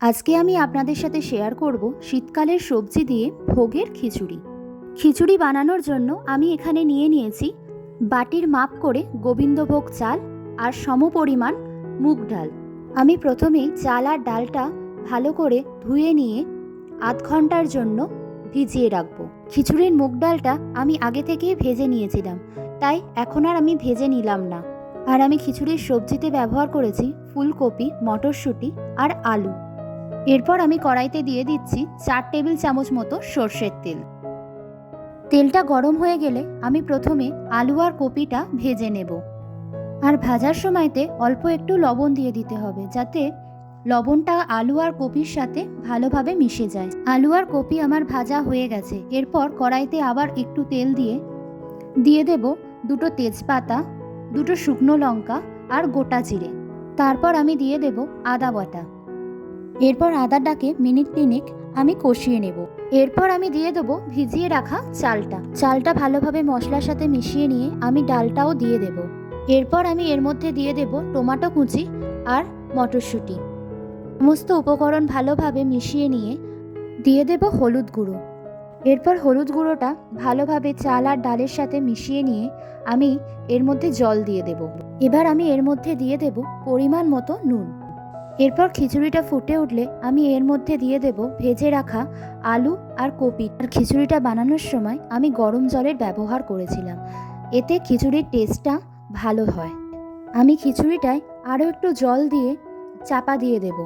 আজকে আমি আপনাদের সাথে শেয়ার করব শীতকালের সবজি দিয়ে ভোগের খিচুড়ি। খিচুড়ি বানানোর জন্য আমি এখানে নিয়ে নিয়েছি বাটির মাপ করে গোবিন্দভোগ চাল আর সমপরিমাণ মুগ ডাল। আমি প্রথমেই চাল আর ডালটা ভালো করে ধুয়ে নিয়ে আধ ঘন্টার জন্য ভিজিয়ে রাখবো। খিচুড়ির মুগ ডালটা আমি আগে থেকেই ভেজে নিয়েছিলাম, তাই এখন আর আমি ভেজে নিলাম না। আর আমি খিচুড়ির সবজিতে ব্যবহার করেছি ফুলকপি, মটরশুঁটি আর আলু। এরপর আমি কড়াইতে দিয়ে দিচ্ছি 4 টেবিল চামচ মতো সর্ষের তেল। তেলটা গরম হয়ে গেলে আমি প্রথমে আলু আর কপিটা ভেজে নেব। আর ভাজার সময়তে অল্প একটু লবণ দিয়ে দিতে হবে, যাতে লবণটা আলু আর কপির সাথে ভালোভাবে মিশে যায়। আলু আর কপি আমার ভাজা হয়ে গেছে। এরপর কড়াইতে আবার একটু তেল দিয়ে দেব 2টো তেজপাতা, 2টো শুকনো লঙ্কা আর গোটা জিরে। তারপর আমি দিয়ে দেব আদা বাটা। এরপর আদাটাকে মিনিট 3 আমি কষিয়ে নেব। এরপর আমি দিয়ে দেবো ভিজিয়ে রাখা চালটা ভালোভাবে মশলার সাথে মিশিয়ে নিয়ে আমি ডালটাও দিয়ে দেব। এরপর আমি এর মধ্যে দিয়ে দেব টমেটো কুচি আর মটরশুঁটি। সমস্ত উপকরণ ভালোভাবে মিশিয়ে নিয়ে দিয়ে দেব হলুদ গুঁড়ো। এরপর হলুদ গুঁড়োটা ভালোভাবে চাল আর ডালের সাথে মিশিয়ে নিয়ে আমি এর মধ্যে জল দিয়ে দেব। এবার আমি এর মধ্যে দিয়ে দেব পরিমাণ মতো নুন। এরপর খিচুড়িটা ফুটে উঠলে আমি এর মধ্যে দিয়ে দেব ভেজে রাখা আলু আর কপি। আর খিচুড়িটা বানানোর সময় আমি গরম জলের ব্যবহার করেছিলাম, এতে খিচুড়ির টেস্টটা ভালো হয়। আমি খিচুড়িটায় আরও একটু জল দিয়ে চাপা দিয়ে দেব,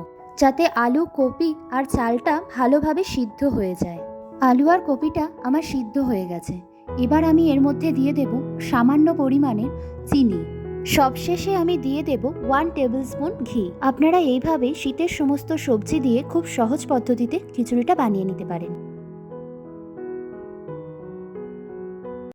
যাতে আলু, কপি আর চালটা ভালোভাবে সিদ্ধ হয়ে যায়। আলু আর কপিটা আমার সিদ্ধ হয়ে গেছে। এবার আমি এর মধ্যে দিয়ে দেব সামান্য পরিমাণের চিনি। সবশেষে আমি দিয়ে দেব 1 টেবিল স্পুন ঘি। আপনারা এইভাবে শীতের সমস্ত সবজি দিয়ে খুব সহজ পদ্ধতিতে খিচুড়িটা বানিয়ে নিতে পারেন।